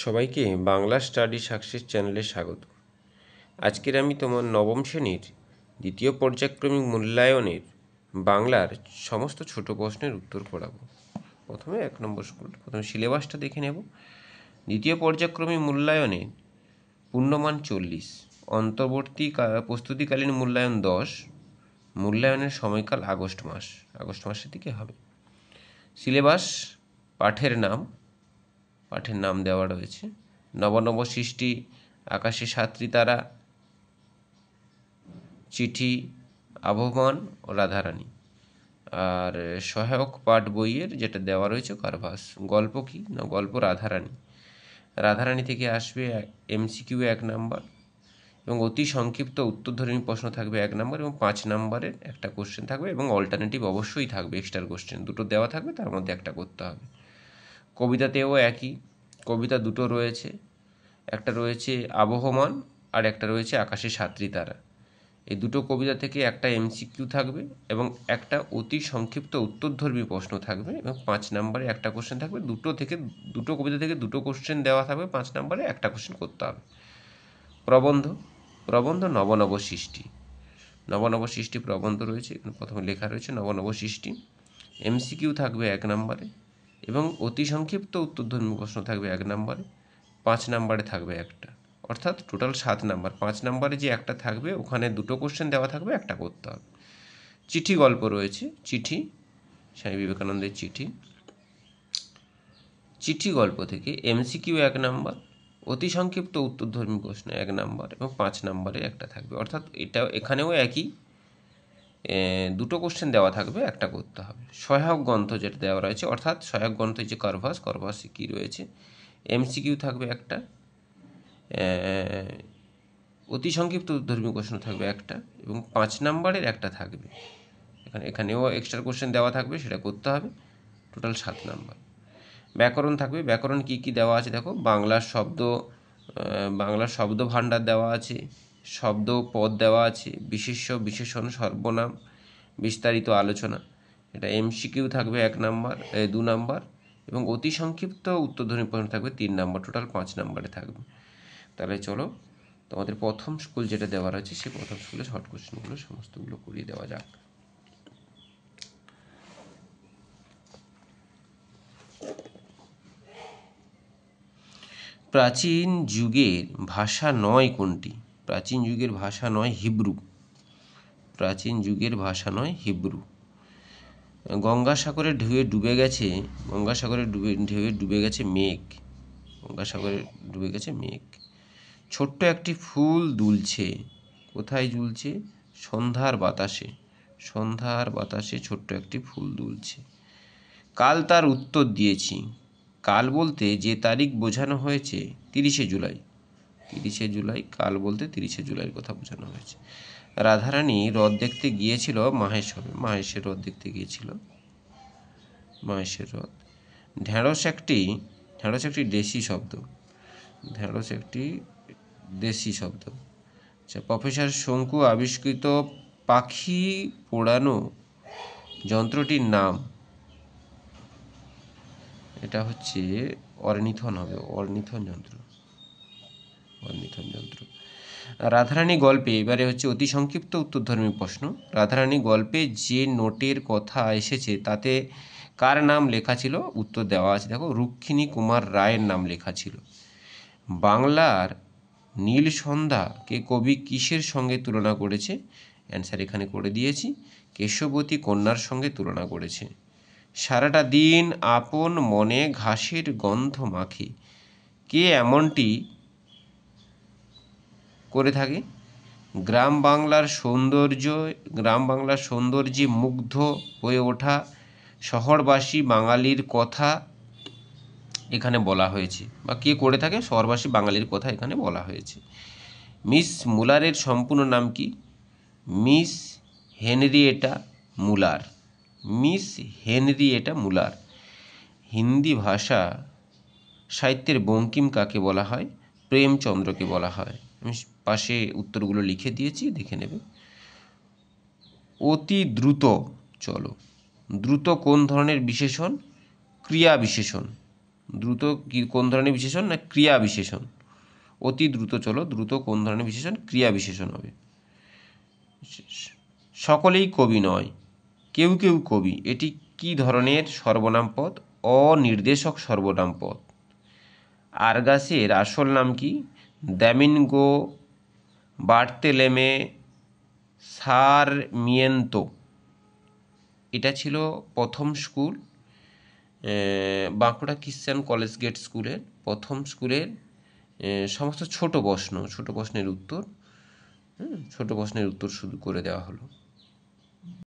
সবাইকে Bangla study success চ্যানেলে স্বাগত। আজকের আমি তোমার নবম শ্রেণীর দ্বিতীয় পর্যায়ক্রমিক মূল্যায়নের বাংলার সমস্ত ছোট প্রশ্নের উত্তর করাবো। প্রথমে 1 নম্বর স্কুল, প্রথমে সিলেবাসটা দেখে নেব। দ্বিতীয় পর্যায়ক্রমিক মূল্যায়নে পূর্ণমান 40, অন্তর্বর্তী প্রস্তুতিকালীন মূল্যায়ন 10, মূল্যায়নের সময়কাল আগস্ট মাসের দিকে হবে। সিলেবাস, পাঠের নাম দেওয়া রয়েছে। নব সৃষ্টি, আকাশে 7টি তারা, চিঠি, আবহমান ও রাধারানী। আর সহায়ক পাঠ বইয়ের যেটা দেওয়া রয়েছে কারভাস। গল্প কি না, গল্প রাধারানী থেকে আসবে MCQ 1 নাম্বার এবং অতি সংক্ষিপ্ত উত্তরধর্মী প্রশ্ন থাকবে 1 নাম্বার এবং 5 নাম্বারের একটা কোশ্চেন থাকবে এবং অল্টারনেটিভ অবশ্যই থাকবে, এক্সট্রা কোশ্চেন দুটো দেওয়া থাকবে, তার মধ্যে একটা করতে হবে। কবিতাতেও একই, কবিতা দুটো রয়েছে, একটা রয়েছে আবহমান আর একটা রয়েছে আকাশে 7টি তারা। এই দুটো কবিতা থেকে একটা MCQ থাকবে এবং একটা অতি সংক্ষিপ্ত উত্তরধর্মী প্রশ্ন থাকবে এবং 5 নম্বরে একটা কোশ্চেন থাকবে। দুটো কবিতা থেকে দুটো কোশ্চেন দেওয়া থাকবে, 5 নম্বরে একটা কোশ্চেন করতে হবে। প্রবন্ধ নব সৃষ্টি প্রবন্ধ রয়েছে, এখানে প্রথমে লেখা রয়েছে নব সৃষ্টি। MCQ থাকবে 1 নম্বরে এবং অতি সংক্ষিপ্ত উত্তরধর্মী প্রশ্ন থাকবে 1 নম্বরে, 5 নম্বরে থাকবে একটা, অর্থাৎ টোটাল 7 নাম্বার। 5 নম্বরে যে একটা থাকবে ওখানে দুটো কোশ্চেন দেওয়া থাকবে, একটা করতে হবে। চিঠি গল্প রয়েছে, স্বামী বিবেকানন্দের চিঠি গল্প থেকে MCQ 1 নাম্বার, অতি সংক্ষিপ্ত উত্তরধর্মী প্রশ্ন 1 নাম্বার এবং 5 নম্বরে একটা থাকবে, অর্থাৎ এখানেও একই, দুটো কোশ্চেন দেওয়া থাকবে, একটা করতে হবে। সহায়ক গ্রন্থ যেটা দেওয়া রয়েছে, অর্থাৎ সহায়ক গ্রন্থ যে কারভাস কী রয়েছে, MCQ থাকবে একটা, অতি সংক্ষিপ্ত উত্তরধর্মী প্রশ্ন থাকবে একটা এবং 5 নম্বরের একটা থাকবে। এখানেও এক্সট্রা কোশ্চেন দেওয়া থাকবে, সেটা করতে হবে, টোটাল 7 নাম্বার। ব্যাকরণ থাকবে, ব্যাকরণ কী কী দেওয়া আছে দেখো। বাংলার শব্দ ভাণ্ডার দেওয়া আছে, শব্দ পদ দেওয়া আছে, বিশেষণ, সর্বনাম, বিস্তারিত আলোচনা। এটা MCQ থাকবে 2 নাম্বার এবং অতি সংক্ষিপ্ত উত্তরধর্মী প্রশ্ন থাকবে 3 নাম্বার, টোটাল 5 নাম্বারে থাকবে। তাহলে চলো তোমাদের প্রথম স্কুল যেটা দেওয়া রয়েছে সেই প্রথম স্কুলে শর্ট কোশ্চেনগুলো সমস্তগুলো করিয়ে দেওয়া যাক। প্রাচীন যুগের ভাষা নয় কোনটি? প্রাচীন যুগের ভাষা নয় হিব্রু। গঙ্গাসাগরের ঢেউয়ে ডুবে গেছে মেঘ। ছোট্ট একটি ফুল দুলছে, কোথায় ঝুলছে? সন্ধ্যার বাতাসে ছোট্ট একটি ফুল দুলছে। কাল তার উত্তর দিয়েছি। কাল বলতে যে তারিখ বোঝানো হয়েছে 30শে জুলাই, কাল বলতে 30শে জুলাইয়ের কথা বোঝানো হয়েছে। রাধারানী হ্রদ দেখতে গিয়েছিল মাহেশের হ্রদ দেখতে গিয়েছিল, মাহেশের হ্রদ। ঢেঁড়স একটি দেশি শব্দ। আচ্ছা, প্রফেসর শঙ্কু আবিষ্কৃত পাখি পোড়ানো যন্ত্রটির নাম, এটা হচ্ছে অর্নিথন যন্ত্র। রাধারানী গল্পে, এবারে হচ্ছে অতি সংক্ষিপ্ত উত্তরধর্মী প্রশ্ন। রাধারানী গল্পে যে নোটের কথা এসেছে তাতে কার নাম লেখা ছিল? উত্তর দেওয়া আছে দেখো, রুক্মিণী কুমার রায়ের নাম লেখা ছিল। বাংলার নীল সন্ধ্যাকে কবি কিসের সঙ্গে তুলনা করেছে? অ্যান্সার এখানে করে দিয়েছি, কেশবতী কন্যার সঙ্গে তুলনা করেছে। সারাটা দিন আপন মনে ঘাসের গন্ধ মাখে, কে এমনটি করে থাকে? গ্রাম বাংলার সৌন্দর্যে মুগ্ধ হয়ে ওঠা শহরবাসী বাঙালির কথা এখানে বলা হয়েছে, বা কে করে থাকে? শহরবাসী বাঙালির কথা এখানে বলা হয়েছে। মিস মুলারের সম্পূর্ণ নাম কি? মিস হেনরিয়েটা মুলার। হিন্দি ভাষা সাহিত্যের বঙ্কিম কাকে বলা হয়? প্রেমচন্দ্রকে বলা হয়। আমি পাশে উত্তরগুলো লিখে দিয়েছি, দেখে নেবে। অতি দ্রুত কোন ধরনের বিশেষণ? ক্রিয়া বিশেষণ। দ্রুত কি কোন ধরনের বিশেষণ? না ক্রিয়া বিশেষণ। অতি দ্রুত চলো, দ্রুত কোন ধরনের বিশেষণ? ক্রিয়া বিশেষণ হবে। সকলেই কবি নয়, কেউ কেউ কবি, এটি কি ধরনের সর্বনাম পদ? অনির্দেশক সর্বনাম পদ। আরগাসের আসল নাম কি? দ্যামিনগো বার্তেলেমে সারমিয়েন্তো। এটা ছিল প্রথম school, Bankura Christian college gate স্কুলের প্রথম স্কুলের সমস্ত ছোট প্রশ্নের উত্তর, ছোট প্রশ্নের উত্তর শুরু করে দেওয়া হলো।